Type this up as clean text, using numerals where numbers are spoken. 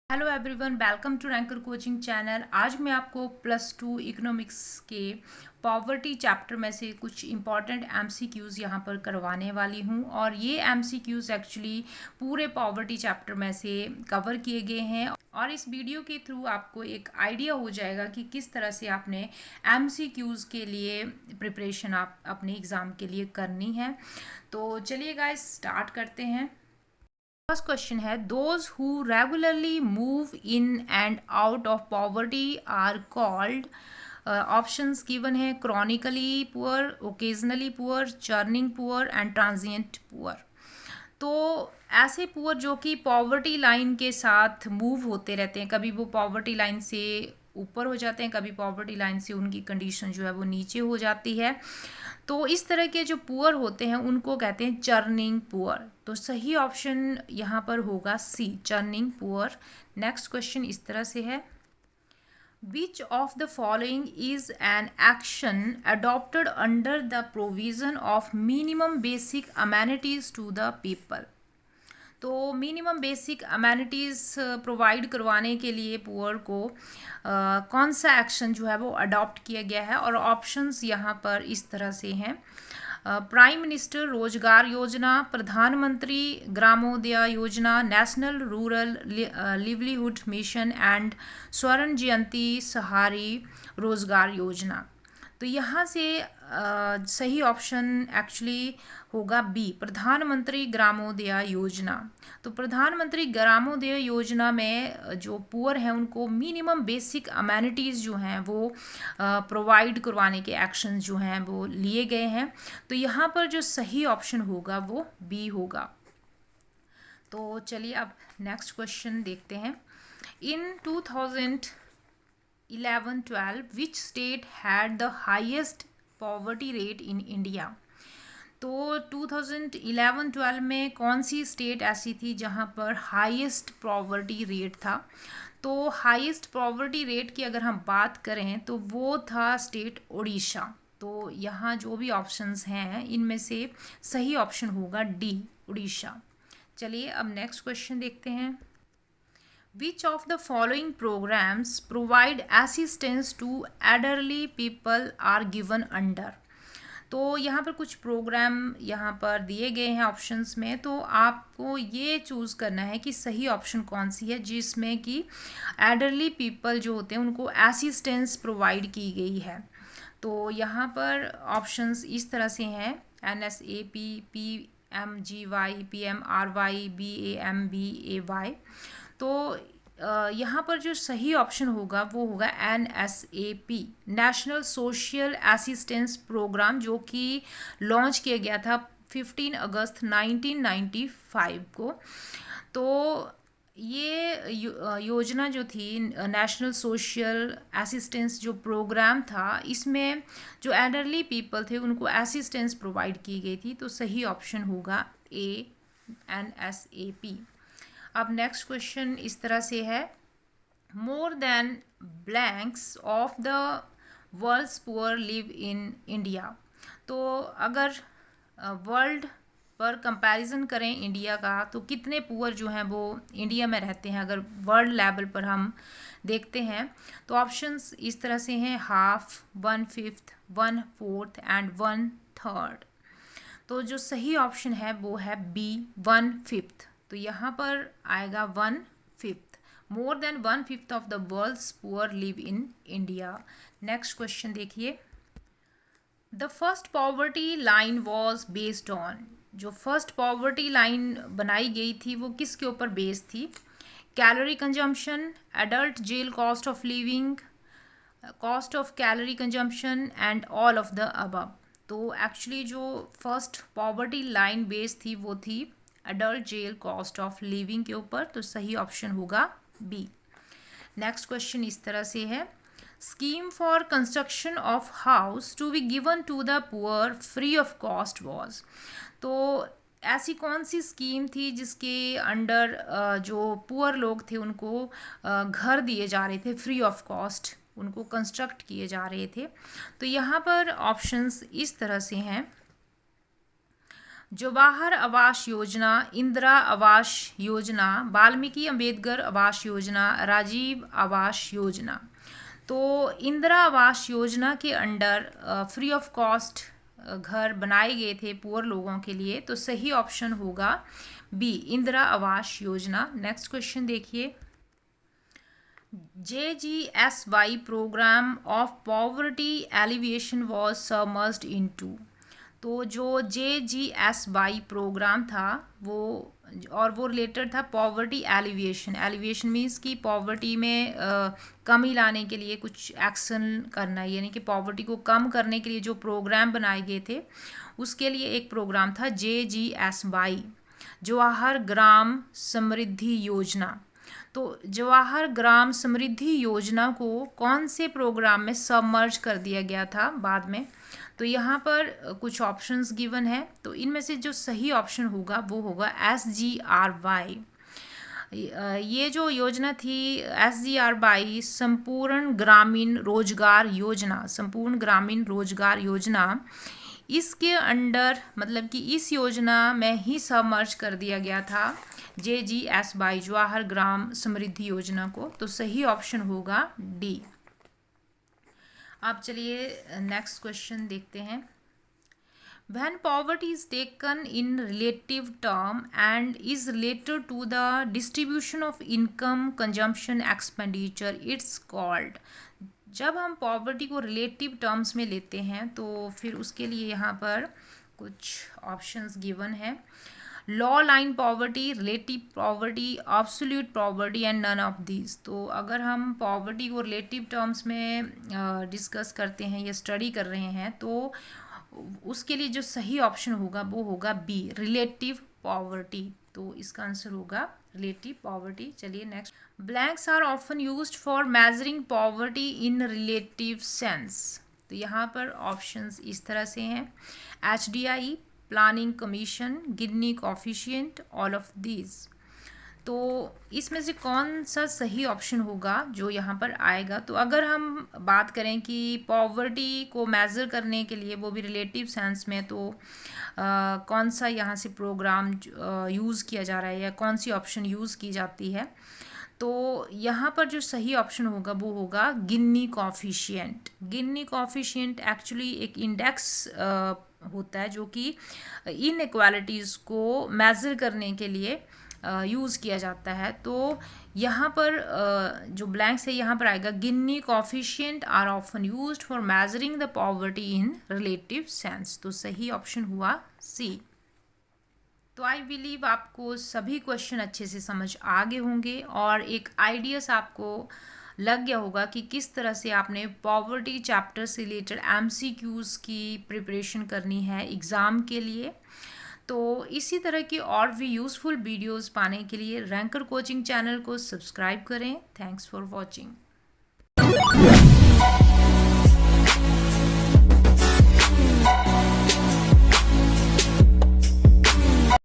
Hello everyone, welcome to Ranker coaching channel. आज मैं आपको +2 इकोनॉमिक्स के पॉवर्टी चैप्टर में से कुछ इम्पॉर्टेंट एमसीक्यूज़ यहाँ पर करवाने वाली हूँ और ये एमसीक्यूज़ एक्चुअली पूरे पॉवर्टी चैप्टर में से कवर किए गए हैं और इस वीडियो के थ्रू आपको एक आइडिया हो जाएगा कि किस तरह से आपने एमसीक्यूज़ के लिए प्रिपरेशन आप अपने एग्ज़ाम के लिए करनी है। तो चलिए गाइस स्टार्ट करते हैं। फर्स्ट क्वेश्चन है, those who regularly move in and out of poverty are called. Options given है chronically poor, occasionally poor, churning poor and transient poor. तो ऐसे पुअर जो कि पॉवर्टी लाइन के साथ मूव होते रहते हैं, कभी वो पॉवर्टी लाइन से ऊपर हो जाते हैं, कभी पॉवर्टी लाइन से उनकी कंडीशन जो है वो नीचे हो जाती है। तो इस तरह के जो पुअर होते हैं उनको कहते हैं चर्निंग पुअर। तो सही ऑप्शन यहाँ पर होगा सी, चर्निंग पुअर। नेक्स्ट क्वेश्चन इस तरह से है, Which of the following is an action adopted under the provision of minimum basic amenities to the people? तो मिनिमम बेसिक अमेनिटीज़ प्रोवाइड करवाने के लिए पुअर को कौन सा एक्शन जो है वो अडॉप्ट किया गया है, और ऑप्शंस यहाँ पर इस तरह से हैं। प्राइम मिनिस्टर रोजगार योजना, प्रधानमंत्री ग्रामोदय योजना, national rural livelihood mission and स्वर्ण जयंती सहारी रोजगार योजना। तो यहाँ से सही ऑप्शन एक्चुअली होगा बी, प्रधानमंत्री ग्रामोदय योजना। तो प्रधानमंत्री ग्रामोदय योजना में जो पुअर हैं उनको मिनिमम बेसिक अमेनिटीज़ जो हैं वो प्रोवाइड करवाने के एक्शंस जो हैं वो लिए गए हैं। तो यहाँ पर जो सही ऑप्शन होगा वो बी होगा। तो चलिए अब नेक्स्ट क्वेश्चन देखते हैं। इन 2011-12 which state had the highest poverty rate in India? तो 2011-12 में कौन सी स्टेट ऐसी थी जहां पर हाईएस्ट पॉवर्टी रेट था? तो हाईएस्ट पॉवर्टी रेट की अगर हम बात करें तो वो था स्टेट उड़ीसा। तो यहाँ जो भी ऑप्शंस हैं इनमें से सही ऑप्शन होगा डी, उड़ीसा। चलिए अब नेक्स्ट क्वेश्चन देखते हैं। Which of the following programs provide assistance to elderly people are given under? तो यहाँ पर कुछ प्रोग्राम यहाँ पर दिए गए हैं ऑप्शंस में, तो आपको ये चूज़ करना है कि सही ऑप्शन कौन सी है जिसमें कि एल्डरली पीपल जो होते हैं उनको असिस्टेंस प्रोवाइड की गई है। तो यहाँ पर ऑप्शंस इस तरह से हैं, NSAP, PMGY, PMRY, BAMBAY। तो यहाँ पर जो सही ऑप्शन होगा वो होगा NSAP, national social assistance programme, जो कि लॉन्च किया गया था 15 अगस्त 1995 को। तो ये योजना जो थी, नेशनल सोशल असिस्टेंस जो प्रोग्राम था, इसमें जो एल्डरली पीपल थे उनको असिस्टेंस प्रोवाइड की गई थी। तो सही ऑप्शन होगा ए, NSAP। अब नेक्स्ट क्वेश्चन इस तरह से है, more than blanks of the world's poor live in India. तो अगर वर्ल्ड पर कंपैरिजन करें इंडिया का, तो कितने पुअर जो हैं वो इंडिया में रहते हैं अगर वर्ल्ड लेवल पर हम देखते हैं? तो ऑप्शंस इस तरह से हैं, हाफ, 1/5, 1/4 एंड 1/3। तो जो सही ऑप्शन है वो है बी, 1/5। तो यहाँ पर आएगा 1/5। More than 1/5 of the world's poor live in India. Next question देखिए। The first poverty line was based on. जो फर्स्ट पॉवर्टी लाइन बनाई गई थी वो किसके ऊपर बेस्ड थी? Calorie consumption, adult jail cost of living, cost of calorie consumption and all of the above. तो एक्चुअली जो फर्स्ट पॉवर्टी लाइन बेस थी वो थी adult jail cost of living के ऊपर। तो सही ऑप्शन होगा बी। नेक्स्ट क्वेश्चन इस तरह से है, scheme for construction of house to be given to the poor free of cost was. तो ऐसी कौन सी स्कीम थी जिसके अंडर जो पुअर लोग थे उनको घर दिए जा रहे थे फ्री ऑफ कॉस्ट, उनको कंस्ट्रक्ट किए जा रहे थे? तो यहाँ पर ऑप्शंस इस तरह से हैं, जवाहर आवास योजना, इंदिरा आवास योजना, वाल्मीकि अंबेडकर आवास योजना, राजीव आवास योजना। तो इंदिरा आवास योजना के अंडर फ्री ऑफ कॉस्ट घर बनाए गए थे पुअर लोगों के लिए, तो सही ऑप्शन होगा B, Indira Awas Yojana. Next question देखिए, JGSY programme of poverty alleviation was submerged into. तो जो JGSY प्रोग्राम था वो रिलेटेड था पॉवर्टी एलिविएशन। एलिविएशन मीन्स कि पॉवर्टी में कमी लाने के लिए कुछ एक्शन करना, यानी कि पॉवर्टी को कम करने के लिए जो प्रोग्राम बनाए गए थे उसके लिए एक प्रोग्राम था JGSY, जवाहर ग्राम समृद्धि योजना। तो जवाहर ग्राम समृद्धि योजना को कौन से प्रोग्राम में सबमर्ज कर दिया गया था बाद में? तो यहाँ पर कुछ ऑप्शंस गिवन है, तो इनमें से जो सही ऑप्शन होगा वो होगा SGRY। ये जो योजना थी SGRY, संपूर्ण ग्रामीण रोजगार योजना, संपूर्ण ग्रामीण रोजगार योजना, इसके अंडर मतलब कि इस योजना में ही सबमर्ज कर दिया गया था JGSY, जवाहर ग्राम समृद्धि योजना को। तो सही ऑप्शन होगा डी। अब चलिए नेक्स्ट क्वेश्चन देखते हैं। When poverty is taken in relative term and is related to the distribution of income, consumption, expenditure, it's called। जब हम पॉवर्टी को रिलेटिव टर्म्स में लेते हैं तो फिर उसके लिए यहाँ पर कुछ ऑप्शंस गिवन है। Law line poverty, relative poverty, absolute poverty and none of these. तो अगर हम पॉवर्टी को रिलेटिव टर्म्स में डिस्कस करते हैं या स्टडी कर रहे हैं तो उसके लिए जो सही ऑप्शन होगा वो होगा बी, रिलेटिव पॉवर्टी। तो इसका आंसर होगा रिलेटिव पॉवर्टी। चलिए next, blanks are often used for measuring poverty in relative sense. तो यहाँ पर ऑप्शंस इस तरह से हैं, HDI, planning commission, Gini coefficient, all of these. तो इसमें से कौन सा सही ऑप्शन होगा जो यहाँ पर आएगा? तो अगर हम बात करें कि पॉवर्टी को मेज़र करने के लिए वो भी रिलेटिव सेंस में, तो कौन सा यहाँ से प्रोग्राम यूज़ किया जा रहा है या कौन सी ऑप्शन यूज़ की जाती है? तो यहाँ पर जो सही ऑप्शन होगा वो होगा गिनी कोफिशिएंट। गिनी कोफिशिएंट एक्चुअली एक इंडेक्स होता है जो कि इनइक्वालिटीज़ को मेज़र करने के लिए यूज़ किया जाता है। तो यहाँ पर जो ब्लैंक्स है यहाँ पर आएगा Gini coefficient are often used for measuring the poverty in relative sense. तो सही ऑप्शन हुआ सी। तो आई बिलीव आपको सभी क्वेश्चन अच्छे से समझ आ गए होंगे और एक आइडियाज आपको लग गया होगा कि किस तरह से आपने पॉवर्टी चैप्टर से रिलेटेड MCQs की प्रिपरेशन करनी है एग्ज़ाम के लिए। तो इसी तरह की और भी यूज़फुल वीडियोस पाने के लिए रैंकर कोचिंग चैनल को सब्सक्राइब करें। Thanks for watching.